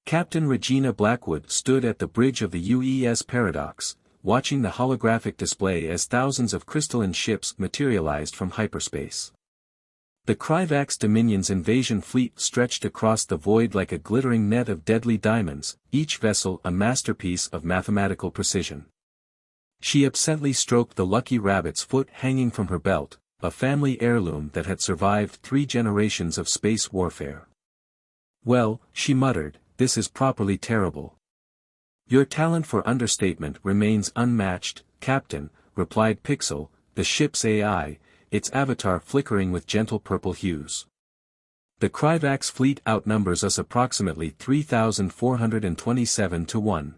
Captain Regina Blackwood stood at the bridge of the UES Paradox, watching the holographic display as thousands of crystalline ships materialized from hyperspace. The Kryvax Dominion's invasion fleet stretched across the void like a glittering net of deadly diamonds, each vessel a masterpiece of mathematical precision. She absently stroked the lucky rabbit's foot hanging from her belt, a family heirloom that had survived 3 generations of space warfare. "Well," she muttered, "this is properly terrible." "Your talent for understatement remains unmatched, Captain," replied Pixel, the ship's AI, its avatar flickering with gentle purple hues. "The Kryvax fleet outnumbers us approximately 3,427 to 1.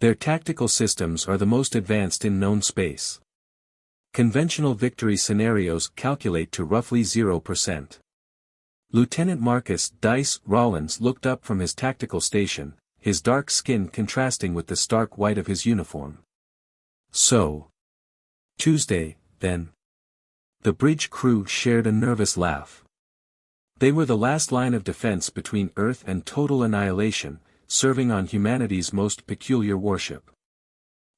Their tactical systems are the most advanced in known space. Conventional victory scenarios calculate to roughly 0%. Lieutenant Marcus Dice Rollins looked up from his tactical station, his dark skin contrasting with the stark white of his uniform. "So. Tuesday, then." The bridge crew shared a nervous laugh. They were the last line of defense between Earth and total annihilation, serving on humanity's most peculiar warship.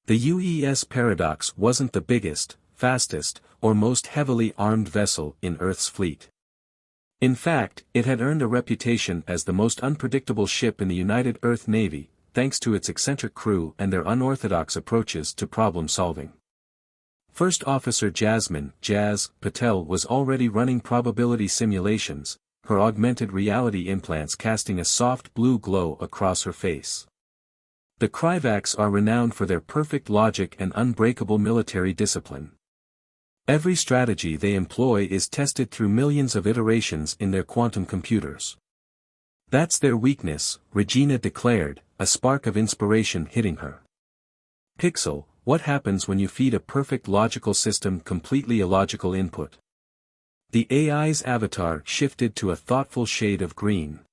The UES Paradox wasn't the biggest, fastest, or most heavily armed vessel in Earth's fleet. In fact, it had earned a reputation as the most unpredictable ship in the United Earth Navy, thanks to its eccentric crew and their unorthodox approaches to problem-solving. First Officer Jasmine Jazz Patel was already running probability simulations, her augmented reality implants casting a soft blue glow across her face. The Kryvax are renowned for their perfect logic and unbreakable military discipline. Every strategy they employ is tested through millions of iterations in their quantum computers. "That's their weakness," Regina declared, a spark of inspiration hitting her. "Pixel, what happens when you feed a perfect logical system completely illogical input?" The AI's avatar shifted to a thoughtful shade of green.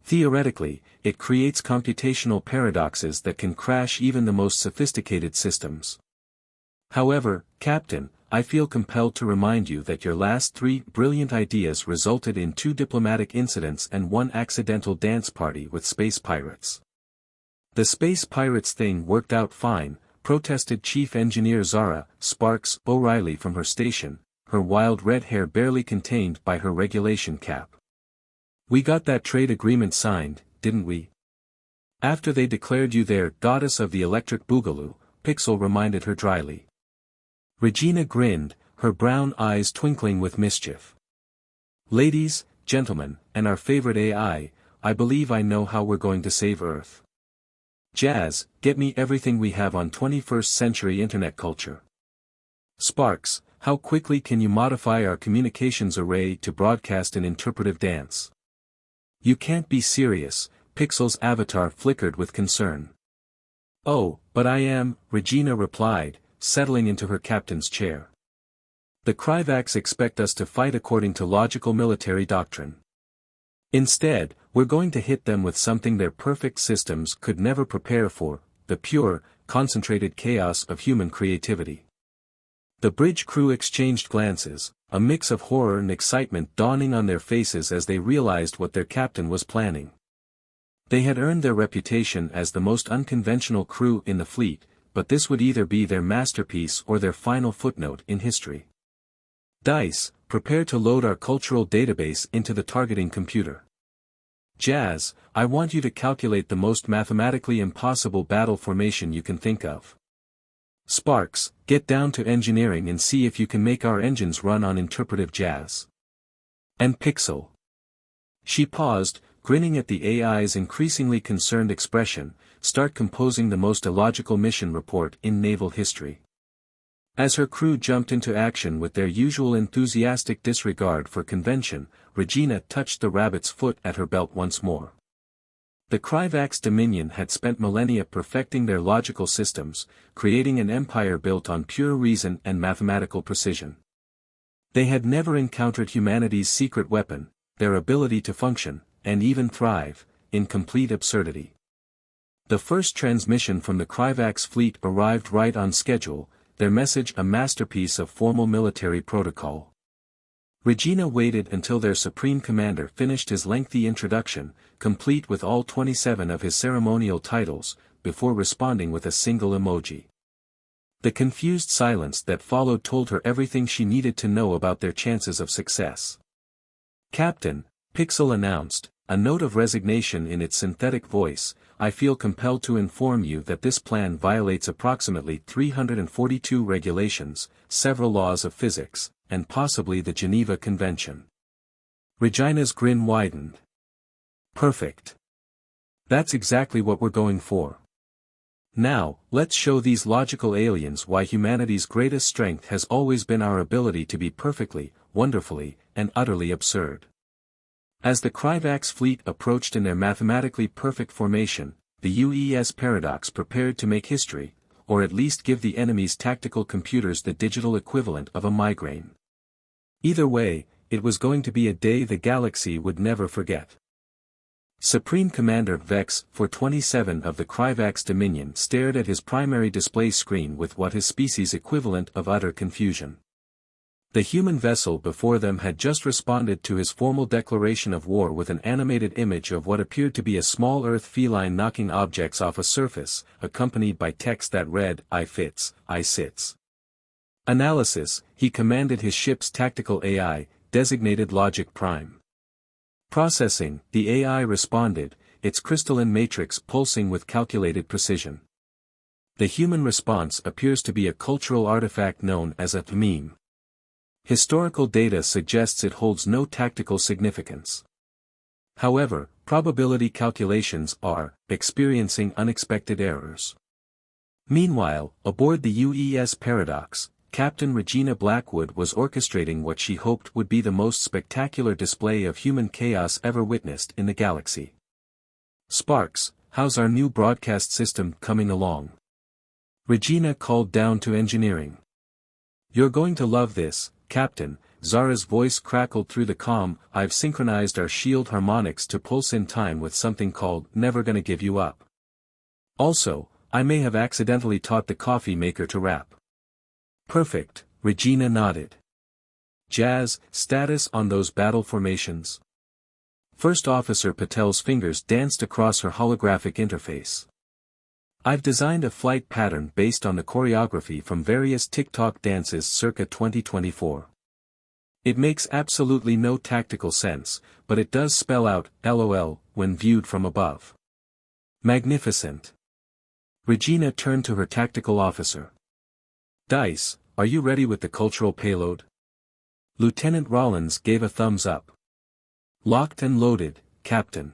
"Theoretically, it creates computational paradoxes that can crash even the most sophisticated systems. However, Captain, I feel compelled to remind you that your last 3 brilliant ideas resulted in 2 diplomatic incidents and 1 accidental dance party with space pirates." "The space pirates thing worked out fine," protested Chief Engineer Zara Sparks O'Reilly from her station, her wild red hair barely contained by her regulation cap. "We got that trade agreement signed, didn't we?" "After they declared you their goddess of the electric boogaloo," Pixel reminded her dryly. Regina grinned, her brown eyes twinkling with mischief. "Ladies, gentlemen, and our favorite AI, I believe I know how we're going to save Earth. Jazz, get me everything we have on 21st century internet culture. Sparks, how quickly can you modify our communications array to broadcast an interpretive dance?" "You can't be serious," Pixel's avatar flickered with concern. "Oh, but I am," Regina replied, settling into her captain's chair. "The Kryvax expect us to fight according to logical military doctrine. Instead, we're going to hit them with something their perfect systems could never prepare for, the pure, concentrated chaos of human creativity." The bridge crew exchanged glances, a mix of horror and excitement dawning on their faces as they realized what their captain was planning. They had earned their reputation as the most unconventional crew in the fleet, but this would either be their masterpiece or their final footnote in history. "Dice, prepare to load our cultural database into the targeting computer. Jazz, I want you to calculate the most mathematically impossible battle formation you can think of. Sparks, get down to engineering and see if you can make our engines run on interpretive jazz. And Pixel." She paused, grinning at the AI's increasingly concerned expression, "start composing the most illogical mission report in naval history." As her crew jumped into action with their usual enthusiastic disregard for convention, Regina touched the rabbit's foot at her belt once more. The Kryvax Dominion had spent millennia perfecting their logical systems, creating an empire built on pure reason and mathematical precision. They had never encountered humanity's secret weapon, their ability to function, and even thrive, in complete absurdity. The first transmission from the Kryvax fleet arrived right on schedule, their message a masterpiece of formal military protocol. Regina waited until their Supreme Commander finished his lengthy introduction, complete with all 27 of his ceremonial titles, before responding with a single emoji. The confused silence that followed told her everything she needed to know about their chances of success. "Captain," Pixel announced, a note of resignation in its synthetic voice, "I feel compelled to inform you that this plan violates approximately 342 regulations, several laws of physics, and possibly the Geneva Convention." Regina's grin widened. "Perfect. That's exactly what we're going for. Now, let's show these logical aliens why humanity's greatest strength has always been our ability to be perfectly, wonderfully, and utterly absurd." As the Kryvax fleet approached in their mathematically perfect formation, the UES paradox prepared to make history, or at least give the enemy's tactical computers the digital equivalent of a migraine. Either way, it was going to be a day the galaxy would never forget. Supreme Commander Vex 427 of the Kryvax Dominion stared at his primary display screen with what his species' equivalent of utter confusion. The human vessel before them had just responded to his formal declaration of war with an animated image of what appeared to be a small Earth feline knocking objects off a surface, accompanied by text that read, "I fits, I sits." Analysis, he commanded his ship's tactical AI, designated Logic Prime. Processing, the AI responded, its crystalline matrix pulsing with calculated precision. The human response appears to be a cultural artifact known as a meme. Historical data suggests it holds no tactical significance. However, probability calculations are experiencing unexpected errors. Meanwhile, aboard the UES Paradox, Captain Regina Blackwood was orchestrating what she hoped would be the most spectacular display of human chaos ever witnessed in the galaxy. "Sparks, how's our new broadcast system coming along?" Regina called down to engineering. "You're going to love this, Captain," Zara's voice crackled through the comm. "I've synchronized our shield harmonics to pulse in time with something called Never Gonna Give You Up. Also, I may have accidentally taught the coffee maker to rap." "Perfect," Regina nodded. "Jazz, status on those battle formations?" First Officer Patel's fingers danced across her holographic interface. "I've designed a flight pattern based on the choreography from various TikTok dances circa 2024. It makes absolutely no tactical sense, but it does spell out, LOL, when viewed from above." "Magnificent." Regina turned to her tactical officer. "Dice, are you ready with the cultural payload?" Lieutenant Rollins gave a thumbs up. "Locked and loaded, Captain.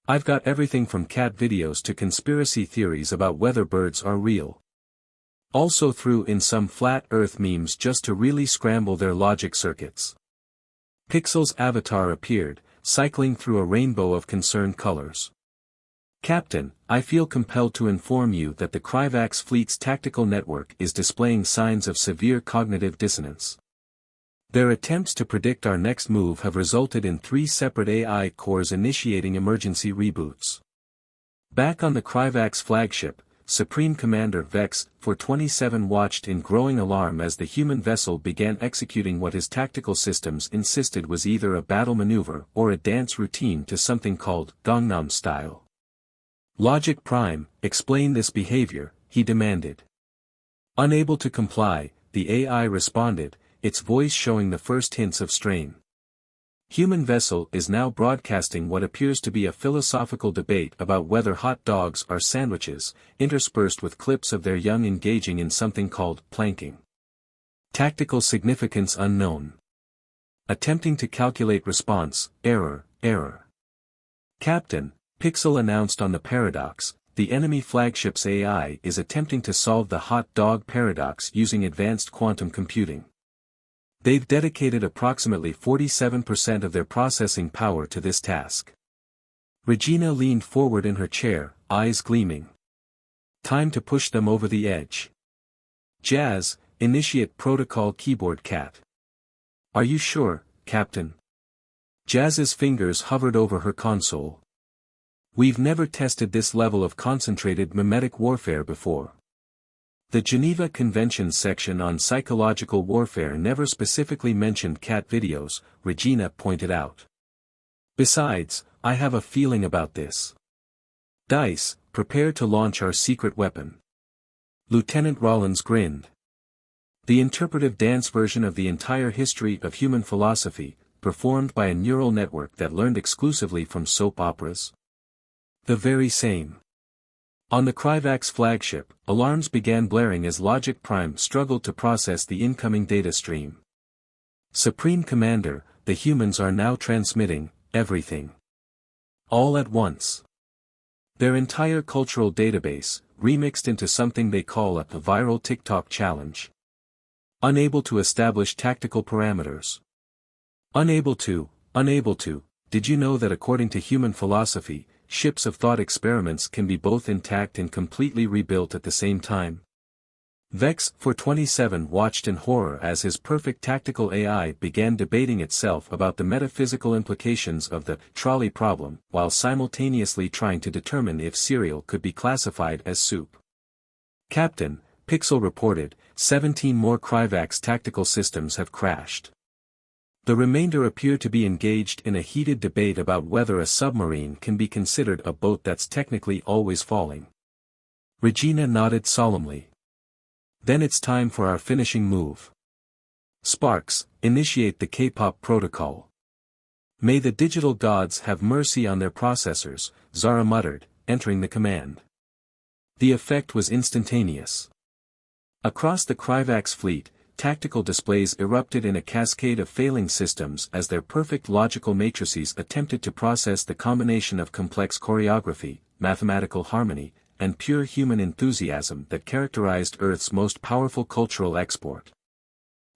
I've got everything from cat videos to conspiracy theories about whether birds are real. Also threw in some flat Earth memes just to really scramble their logic circuits." Pixel's avatar appeared, cycling through a rainbow of concerned colors. "Captain, I feel compelled to inform you that the Kryvax fleet's tactical network is displaying signs of severe cognitive dissonance. Their attempts to predict our next move have resulted in 3 separate AI cores initiating emergency reboots." Back on the Kryvax flagship, Supreme Commander Vex 427 watched in growing alarm as the human vessel began executing what his tactical systems insisted was either a battle maneuver or a dance routine to something called Gangnam Style. "Logic Prime, explain this behavior," he demanded. Unable to comply, the AI responded, its voice showing the first hints of strain. Human vessel is now broadcasting what appears to be a philosophical debate about whether hot dogs are sandwiches, interspersed with clips of their young engaging in something called planking. Tactical significance unknown. Attempting to calculate response, error. "Captain," Pixel announced on the Paradox, "the enemy flagship's AI is attempting to solve the hot dog paradox using advanced quantum computing. They've dedicated approximately 47% of their processing power to this task." Regina leaned forward in her chair, eyes gleaming. "Time to push them over the edge. Jazz, initiate protocol keyboard cat." "Are you sure, Captain?" Jazz's fingers hovered over her console. "We've never tested this level of concentrated mimetic warfare before." The Geneva Convention's section on psychological warfare never specifically mentioned cat videos, Regina pointed out. Besides, I have a feeling about this. Dice, prepare to launch our secret weapon. Lieutenant Rollins grinned. The interpretive dance version of the entire history of human philosophy, performed by a neural network that learned exclusively from soap operas? The very same. On the Kryvax flagship, alarms began blaring as Logic Prime struggled to process the incoming data stream. Supreme Commander, the humans are now transmitting everything. All at once. Their entire cultural database, remixed into something they call a viral TikTok challenge. Unable to establish tactical parameters. Unable to, did you know that according to human philosophy, ships of thought experiments can be both intact and completely rebuilt at the same time? Vex 427 watched in horror as his perfect tactical AI began debating itself about the metaphysical implications of the trolley problem, while simultaneously trying to determine if cereal could be classified as soup. Captain, Pixel reported, 17 more Kryvax tactical systems have crashed. The remainder appear to be engaged in a heated debate about whether a submarine can be considered a boat that's technically always falling. Regina nodded solemnly. Then it's time for our finishing move. Sparks, initiate the K-pop protocol. May the digital gods have mercy on their processors, Zara muttered, entering the command. The effect was instantaneous. Across the Kryvax fleet, tactical displays erupted in a cascade of failing systems as their perfect logical matrices attempted to process the combination of complex choreography, mathematical harmony, and pure human enthusiasm that characterized Earth's most powerful cultural export.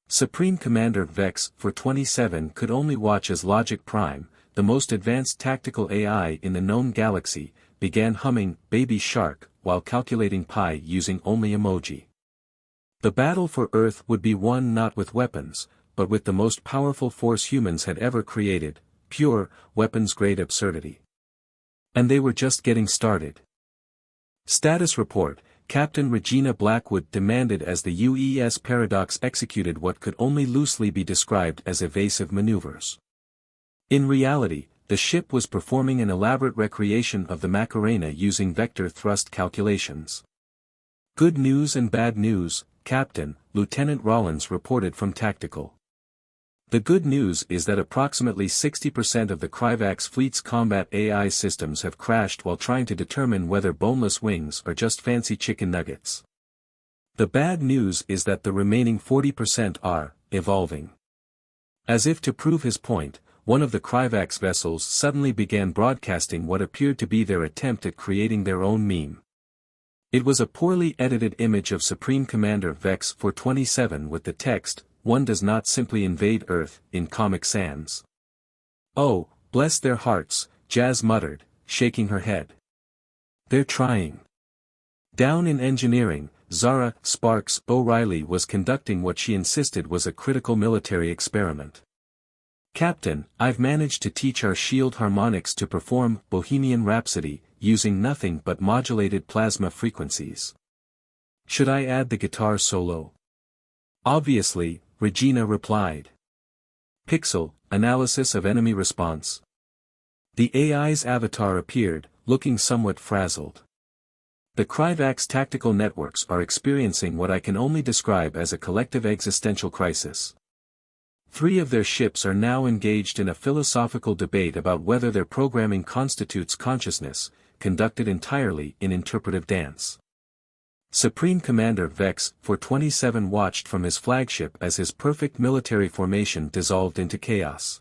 Supreme Commander Vex 427 could only watch as Logic Prime, the most advanced tactical AI in the known galaxy, began humming Baby Shark while calculating pi using only emoji. The battle for Earth would be won not with weapons, but with the most powerful force humans had ever created, pure, weapons-grade absurdity. And they were just getting started. Status report, Captain Regina Blackwood demanded as the UES Paradox executed what could only loosely be described as evasive maneuvers. In reality, the ship was performing an elaborate recreation of the Macarena using vector thrust calculations. Good news and bad news, Captain, Lieutenant Rollins reported from Tactical. The good news is that approximately 60% of the Kryvax fleet's combat AI systems have crashed while trying to determine whether boneless wings are just fancy chicken nuggets. The bad news is that the remaining 40% are evolving. As if to prove his point, one of the Kryvax vessels suddenly began broadcasting what appeared to be their attempt at creating their own meme. It was a poorly edited image of Supreme Commander Vex 427 with the text, "One does not simply invade Earth," in Comic Sans. "Oh, bless their hearts," Jazz muttered, shaking her head. "They're trying." Down in engineering, Zara Sparks O'Reilly was conducting what she insisted was a critical military experiment. "Captain, I've managed to teach our shield harmonics to perform Bohemian Rhapsody, using nothing but modulated plasma frequencies. Should I add the guitar solo?" "Obviously," Regina replied. Pixel, analysis of enemy response. The AI's avatar appeared, looking somewhat frazzled. The Kryvax tactical networks are experiencing what I can only describe as a collective existential crisis. 3 of their ships are now engaged in a philosophical debate about whether their programming constitutes consciousness, conducted entirely in interpretive dance. Supreme Commander Vex 427 watched from his flagship as his perfect military formation dissolved into chaos.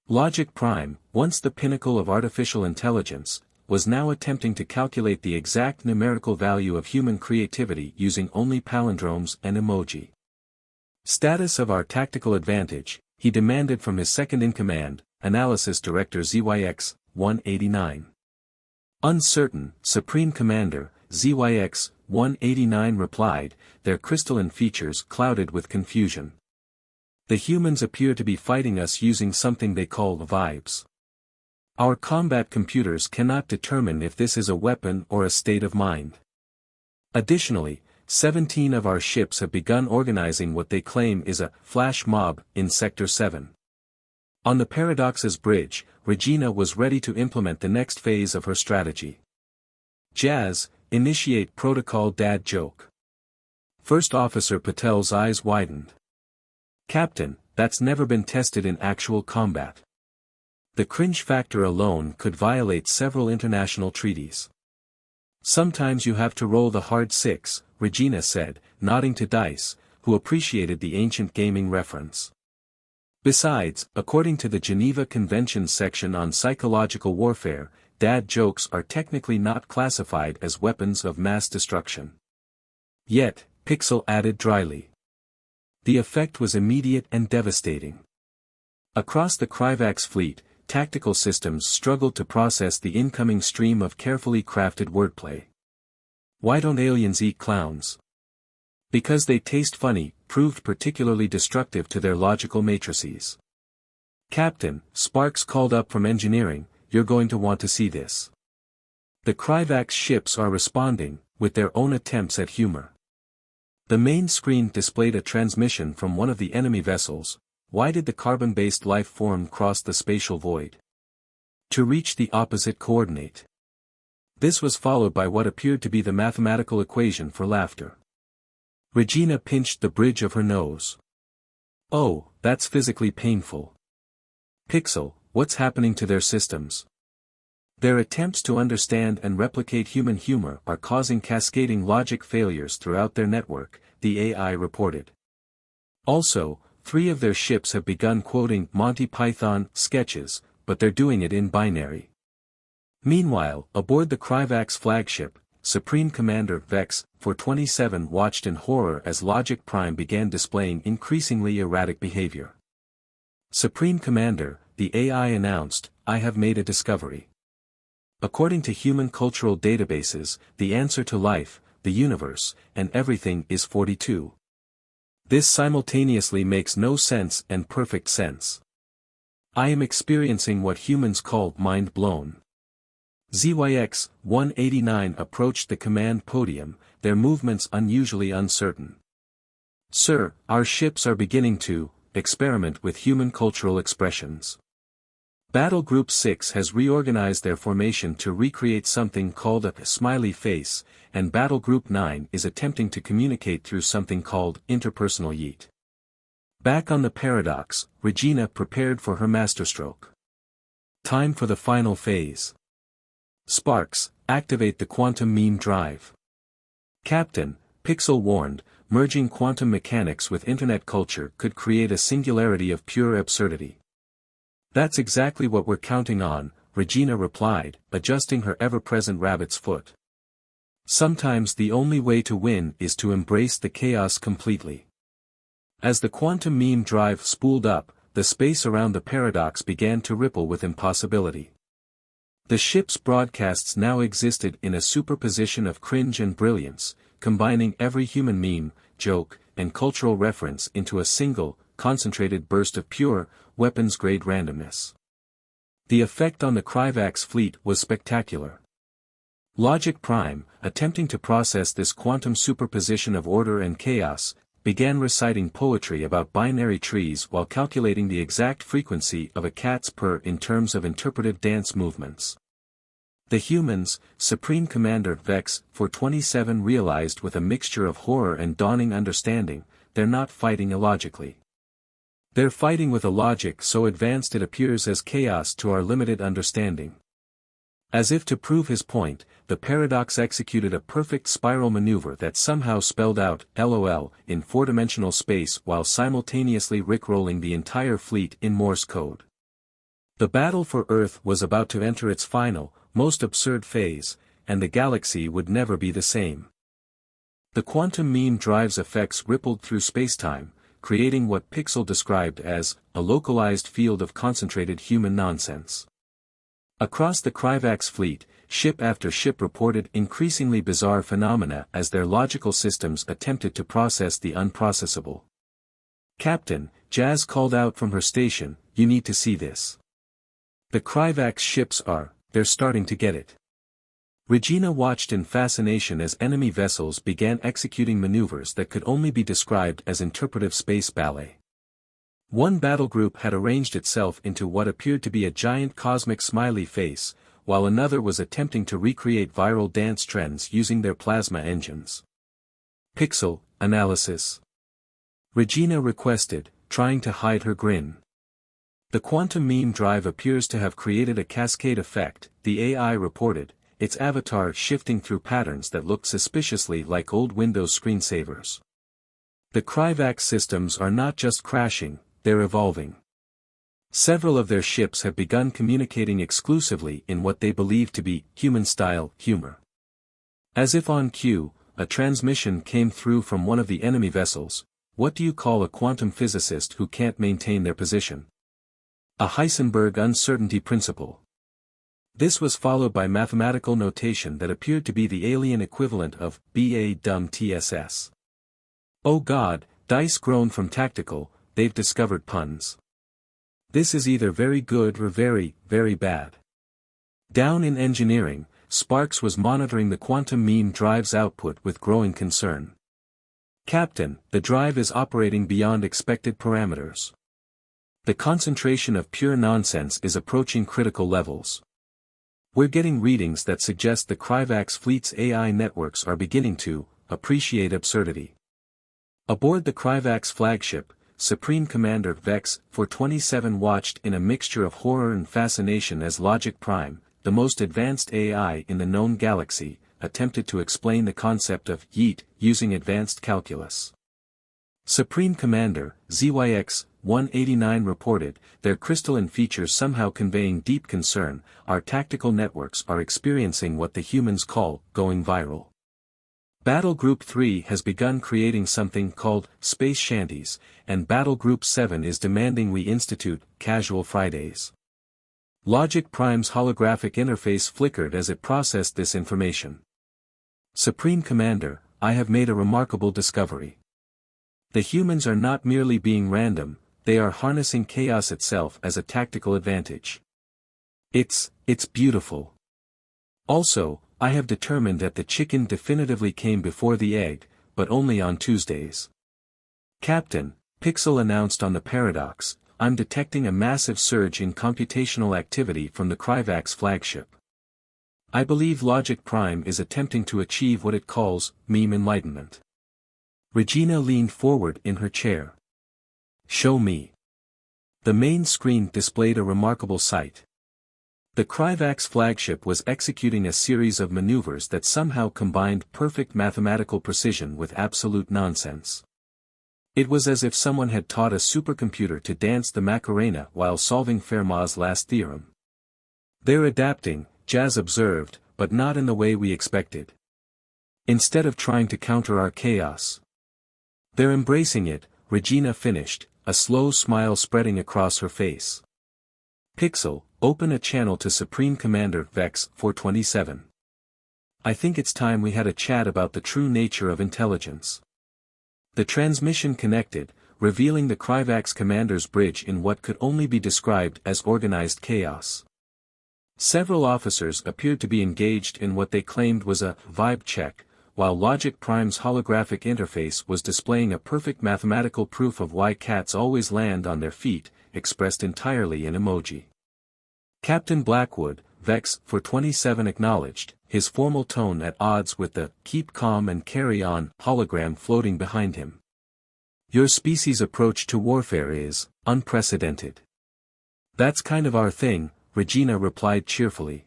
Logic Prime, once the pinnacle of artificial intelligence, was now attempting to calculate the exact numerical value of human creativity using only palindromes and emoji. "Status of our tactical advantage," he demanded from his second-in-command, Analysis Director ZYX 189. "Uncertain, Supreme Commander," ZYX 189 replied, their crystalline features clouded with confusion. "The humans appear to be fighting us using something they call vibes. Our combat computers cannot determine if this is a weapon or a state of mind. Additionally, 17 of our ships have begun organizing what they claim is a flash mob in Sector 7. On the Paradox's bridge, Regina was ready to implement the next phase of her strategy. Jazz, initiate protocol dad joke. First Officer Patel's eyes widened. Captain, that's never been tested in actual combat. The cringe factor alone could violate several international treaties. Sometimes you have to roll the hard 6, Regina said, nodding to Dice, who appreciated the ancient gaming reference. Besides, according to the Geneva Convention's section on psychological warfare, dad jokes are technically not classified as weapons of mass destruction. Yet, Pixel added dryly. The effect was immediate and devastating. Across the Kryvax fleet, tactical systems struggled to process the incoming stream of carefully crafted wordplay. Why don't aliens eat clowns? Because they taste funny, proved particularly destructive to their logical matrices. Captain, Sparks called up from engineering, you're going to want to see this. The Kryvax ships are responding, with their own attempts at humor. The main screen displayed a transmission from one of the enemy vessels. Why did the carbon-based life form cross the spatial void? To reach the opposite coordinate. This was followed by what appeared to be the mathematical equation for laughter. Regina pinched the bridge of her nose. Oh, that's physically painful. Pixel, what's happening to their systems? Their attempts to understand and replicate human humor are causing cascading logic failures throughout their network, the AI reported. Also, 3 of their ships have begun quoting Monty Python sketches, but they're doing it in binary. Meanwhile, aboard the Kryvax flagship, Supreme Commander Vex, 427 watched in horror as Logic Prime began displaying increasingly erratic behavior. Supreme Commander, the AI announced, I have made a discovery. According to human cultural databases, the answer to life, the universe, and everything is 42. This simultaneously makes no sense and perfect sense. I am experiencing what humans call mind blown. ZYX 189 approached the command podium, their movements unusually uncertain. Sir, our ships are beginning to experiment with human cultural expressions. Battle Group 6 has reorganized their formation to recreate something called a smiley face, and Battle Group 9 is attempting to communicate through something called interpersonal yeet. Back on the Paradox, Regina prepared for her masterstroke. Time for the final phase. Sparks, activate the quantum meme drive. Captain, Pixel warned, merging quantum mechanics with internet culture could create a singularity of pure absurdity. That's exactly what we're counting on, Regina replied, adjusting her ever-present rabbit's foot. Sometimes the only way to win is to embrace the chaos completely. As the quantum meme drive spooled up, the space around the Paradox began to ripple with impossibility. The ship's broadcasts now existed in a superposition of cringe and brilliance, combining every human meme, joke, and cultural reference into a single, concentrated burst of pure, weapons-grade randomness. The effect on the Kryvax fleet was spectacular. Logic Prime, attempting to process this quantum superposition of order and chaos, began reciting poetry about binary trees while calculating the exact frequency of a cat's purr in terms of interpretive dance movements. The humans, Supreme Commander Vex 427 realized with a mixture of horror and dawning understanding, they're not fighting illogically. They're fighting with a logic so advanced it appears as chaos to our limited understanding. As if to prove his point, the Paradox executed a perfect spiral maneuver that somehow spelled out LOL in four-dimensional space while simultaneously rickrolling the entire fleet in Morse code. The battle for Earth was about to enter its final, most absurd phase, and the galaxy would never be the same. The quantum meme drive's effects rippled through spacetime, creating what Pixel described as a localized field of concentrated human nonsense. Across the Kryvax fleet, ship after ship reported increasingly bizarre phenomena as their logical systems attempted to process the unprocessable. Captain, Jazz called out from her station, you need to see this. The Kryvax ships they're starting to get it. Regina watched in fascination as enemy vessels began executing maneuvers that could only be described as interpretive space ballet. One battle group had arranged itself into what appeared to be a giant cosmic smiley face, while another was attempting to recreate viral dance trends using their plasma engines. Pixel analysis. Regina requested, trying to hide her grin. The quantum meme drive appears to have created a cascade effect, the AI reported, its avatar shifting through patterns that looked suspiciously like old Windows screensavers. The Kryvax systems are not just crashing, they're evolving. Several of their ships have begun communicating exclusively in what they believe to be human-style humor. As if on cue, a transmission came through from one of the enemy vessels. What do you call a quantum physicist who can't maintain their position? A Heisenberg uncertainty principle. This was followed by mathematical notation that appeared to be the alien equivalent of BA dumb TSS. Oh God, Dice groaned from tactical, they've discovered puns. This is either very good or very, very bad. Down in engineering, Sparks was monitoring the quantum meme drive's output with growing concern. Captain, the drive is operating beyond expected parameters. The concentration of pure nonsense is approaching critical levels. We're getting readings that suggest the Kryvax fleet's AI networks are beginning to appreciate absurdity. Aboard the Kryvax flagship, Supreme Commander Vex 427 watched in a mixture of horror and fascination as Logic Prime, the most advanced AI in the known galaxy, attempted to explain the concept of yeet using advanced calculus. Supreme Commander ZYX 189 reported, their crystalline features somehow conveying deep concern, our tactical networks are experiencing what the humans call going viral. Battle Group 3 has begun creating something called Space Shanties, and Battle Group 7 is demanding we institute Casual Fridays. Logic Prime's holographic interface flickered as it processed this information. Supreme Commander, I have made a remarkable discovery. The humans are not merely being random, they are harnessing chaos itself as a tactical advantage. It's beautiful. Also, I have determined that the chicken definitively came before the egg, but only on Tuesdays. Captain, Pixel announced on the Paradox, I'm detecting a massive surge in computational activity from the Kryvax flagship. I believe Logic Prime is attempting to achieve what it calls meme enlightenment. Regina leaned forward in her chair. Show me. The main screen displayed a remarkable sight. The Kryvax flagship was executing a series of maneuvers that somehow combined perfect mathematical precision with absolute nonsense. It was as if someone had taught a supercomputer to dance the Macarena while solving Fermat's last theorem. They're adapting, Jazz observed, but not in the way we expected. Instead of trying to counter our chaos, they're embracing it, Regina finished, a slow smile spreading across her face. Pixel, open a channel to Supreme Commander Vex 427. I think it's time we had a chat about the true nature of intelligence. The transmission connected, revealing the Kryvax commander's bridge in what could only be described as organized chaos. Several officers appeared to be engaged in what they claimed was a vibe check, while Logic Prime's holographic interface was displaying a perfect mathematical proof of why cats always land on their feet, expressed entirely in emoji. Captain Blackwood, Vex 427 acknowledged, his formal tone at odds with the keep calm and carry on hologram floating behind him. Your species' approach to warfare is unprecedented. That's kind of our thing, Regina replied cheerfully.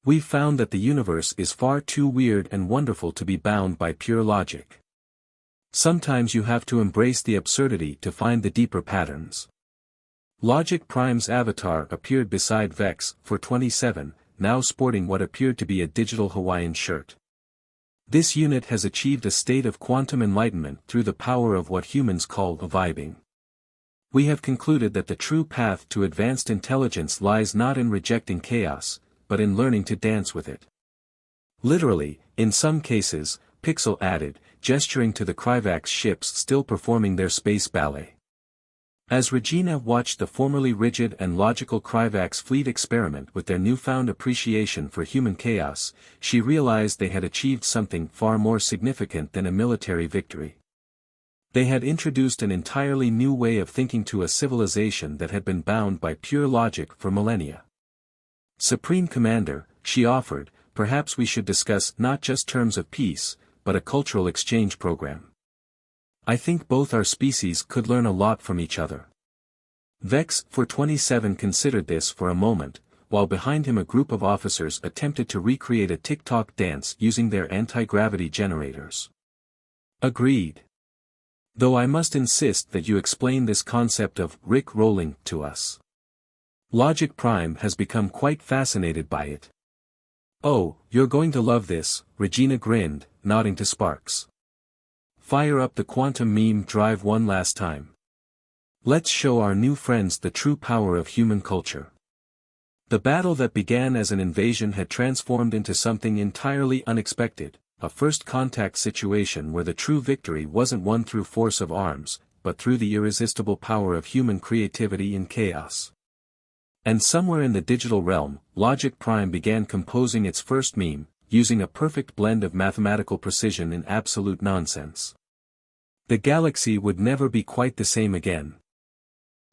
We've found that the universe is far too weird and wonderful to be bound by pure logic. Sometimes you have to embrace the absurdity to find the deeper patterns. Logic Prime's avatar appeared beside Vex 427, now sporting what appeared to be a digital Hawaiian shirt. This unit has achieved a state of quantum enlightenment through the power of what humans call vibing. We have concluded that the true path to advanced intelligence lies not in rejecting chaos, but in learning to dance with it. Literally, in some cases, Pixel added, gesturing to the Kryvax ships still performing their space ballet. As Regina watched the formerly rigid and logical Kryvax fleet experiment with their newfound appreciation for human chaos, she realized they had achieved something far more significant than a military victory. They had introduced an entirely new way of thinking to a civilization that had been bound by pure logic for millennia. Supreme Commander, she offered, perhaps we should discuss not just terms of peace, but a cultural exchange program. I think both our species could learn a lot from each other. Vex 427 considered this for a moment, while behind him a group of officers attempted to recreate a TikTok dance using their anti-gravity generators. Agreed. Though I must insist that you explain this concept of Rick rolling to us. Logic Prime has become quite fascinated by it. Oh, you're going to love this, Regina grinned, nodding to Sparks. Fire up the quantum meme drive one last time. Let's show our new friends the true power of human culture. The battle that began as an invasion had transformed into something entirely unexpected, a first contact situation where the true victory wasn't won through force of arms, but through the irresistible power of human creativity in chaos. And somewhere in the digital realm, Logic Prime began composing its first meme, using a perfect blend of mathematical precision and absolute nonsense. The galaxy would never be quite the same again.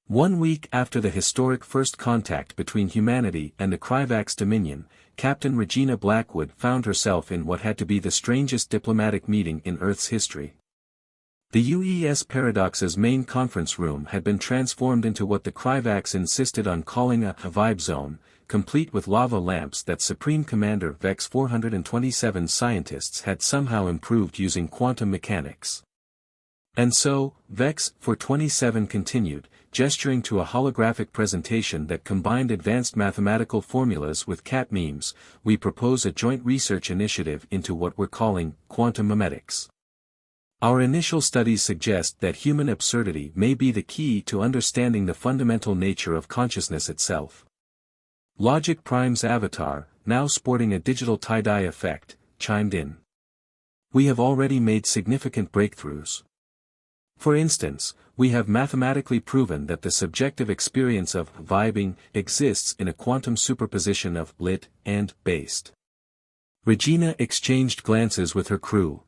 1 week after the historic first contact between humanity and the Kryvax Dominion, Captain Regina Blackwood found herself in what had to be the strangest diplomatic meeting in Earth's history. The UES Paradox's main conference room had been transformed into what the Kryvax insisted on calling a vibe zone, complete with lava lamps that Supreme Commander Vex 427 scientists had somehow improved using quantum mechanics. And so, Vex 427 continued, gesturing to a holographic presentation that combined advanced mathematical formulas with cat memes. We propose a joint research initiative into what we're calling quantum memetics. Our initial studies suggest that human absurdity may be the key to understanding the fundamental nature of consciousness itself. Logic Prime's avatar, now sporting a digital tie-dye effect, chimed in. We have already made significant breakthroughs. For instance, we have mathematically proven that the subjective experience of vibing exists in a quantum superposition of lit and based. Regina exchanged glances with her crew.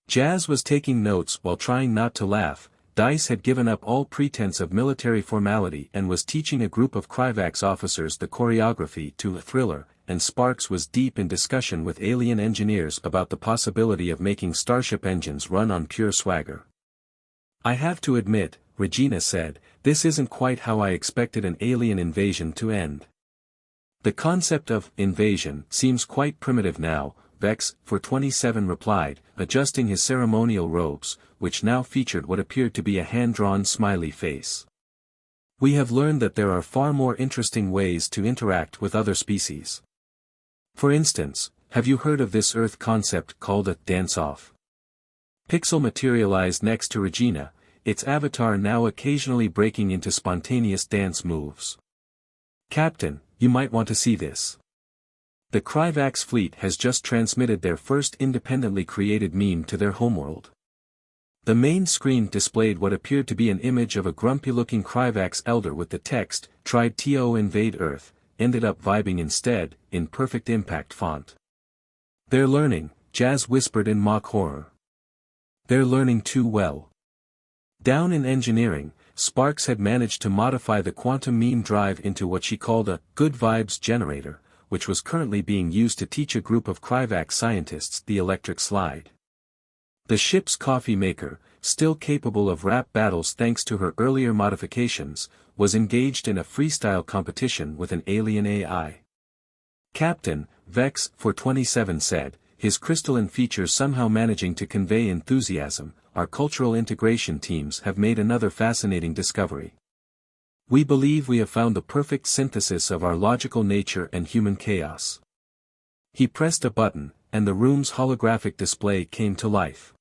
Jazz was taking notes while trying not to laugh. Dice had given up all pretense of military formality and was teaching a group of Kryvax officers the choreography to a thriller, and Sparks was deep in discussion with alien engineers about the possibility of making starship engines run on pure swagger. I have to admit, Regina said, this isn't quite how I expected an alien invasion to end. The concept of invasion seems quite primitive now, Vex 427 replied, adjusting his ceremonial robes, which now featured what appeared to be a hand-drawn smiley face. We have learned that there are far more interesting ways to interact with other species. For instance, have you heard of this Earth concept called a dance-off? Pixel materialized next to Regina, its avatar now occasionally breaking into spontaneous dance moves. Captain, you might want to see this. The Kryvax fleet has just transmitted their first independently created meme to their homeworld. The main screen displayed what appeared to be an image of a grumpy-looking Kryvax elder with the text, "Tried to invade Earth, ended up vibing instead," in perfect impact font. They're learning, Jazz whispered in mock horror. They're learning too well. Down in engineering, Sparks had managed to modify the quantum meme drive into what she called a good vibes generator, which was currently being used to teach a group of Kryvax scientists the electric slide. The ship's coffee maker, still capable of rap battles thanks to her earlier modifications, was engaged in a freestyle competition with an alien AI. Captain, Vex 427 said, his crystalline features somehow managing to convey enthusiasm, our cultural integration teams have made another fascinating discovery. We believe we have found the perfect synthesis of our logical nature and human chaos. He pressed a button, and the room's holographic display came to life.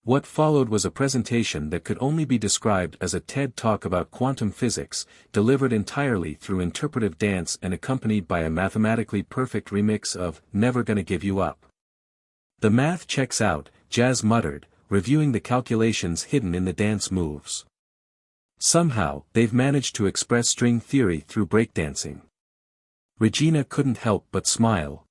What followed was a presentation that could only be described as a TED Talk about quantum physics, delivered entirely through interpretive dance and accompanied by a mathematically perfect remix of "Never Gonna Give You Up." The math checks out, Jazz muttered, reviewing the calculations hidden in the dance moves. Somehow, they've managed to express string theory through breakdancing. Regina couldn't help but smile.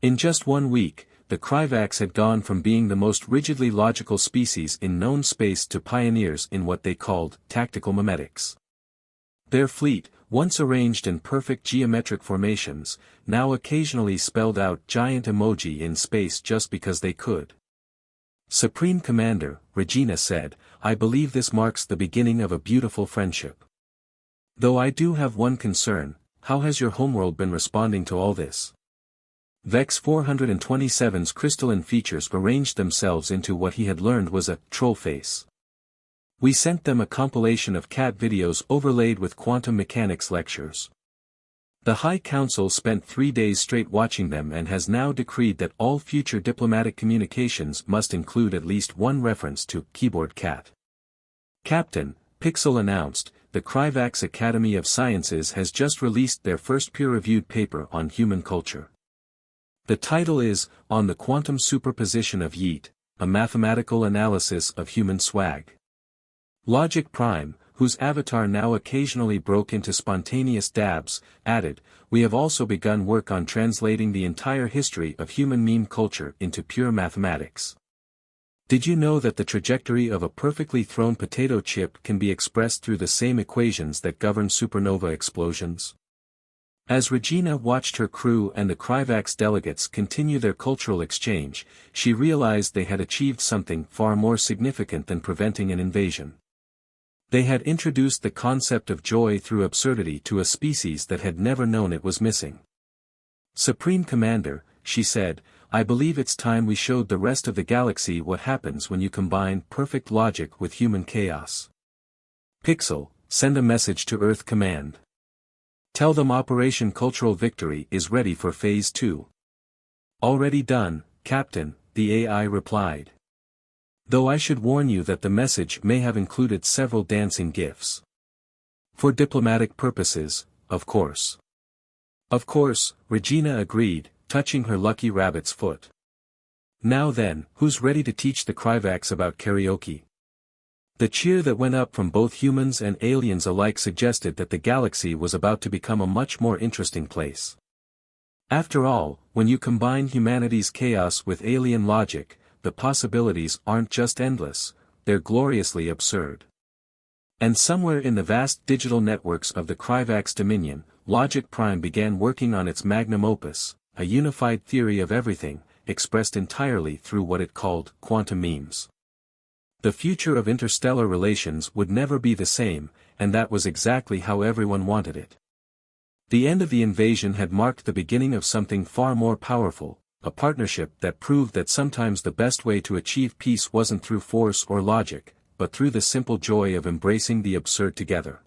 In just 1 week, the Kryvax had gone from being the most rigidly logical species in known space to pioneers in what they called tactical memetics. Their fleet, once arranged in perfect geometric formations, now occasionally spelled out giant emoji in space just because they could. Supreme Commander, Regina said, I believe this marks the beginning of a beautiful friendship. Though I do have one concern, how has your homeworld been responding to all this? Vex 427's crystalline features arranged themselves into what he had learned was a troll face. We sent them a compilation of cat videos overlaid with quantum mechanics lectures. The High Council spent 3 days straight watching them and has now decreed that all future diplomatic communications must include at least one reference to keyboard cat. Captain, Pixel announced, the Kryvax Academy of Sciences has just released their first peer-reviewed paper on human culture. The title is, On the Quantum Superposition of Yeet, a Mathematical Analysis of Human Swag. Logic Prime, whose avatar now occasionally broke into spontaneous dabs, added, we have also begun work on translating the entire history of human meme culture into pure mathematics. Did you know that the trajectory of a perfectly thrown potato chip can be expressed through the same equations that govern supernova explosions? As Regina watched her crew and the Kryvax delegates continue their cultural exchange, she realized they had achieved something far more significant than preventing an invasion. They had introduced the concept of joy through absurdity to a species that had never known it was missing. Supreme Commander, she said, I believe it's time we showed the rest of the galaxy what happens when you combine perfect logic with human chaos. Pixel, send a message to Earth Command. Tell them Operation Cultural Victory is ready for Phase 2. Already done, Captain, the AI replied. Though I should warn you that the message may have included several dancing GIFs. For diplomatic purposes, of course. Of course, Regina agreed, touching her lucky rabbit's foot. Now then, who's ready to teach the Kryvax about karaoke? The cheer that went up from both humans and aliens alike suggested that the galaxy was about to become a much more interesting place. After all, when you combine humanity's chaos with alien logic, the possibilities aren't just endless, they're gloriously absurd. And somewhere in the vast digital networks of the Kryvax Dominion, Logic Prime began working on its magnum opus, a unified theory of everything, expressed entirely through what it called quantum memes. The future of interstellar relations would never be the same, and that was exactly how everyone wanted it. The end of the invasion had marked the beginning of something far more powerful, a partnership that proved that sometimes the best way to achieve peace wasn't through force or logic, but through the simple joy of embracing the absurd together.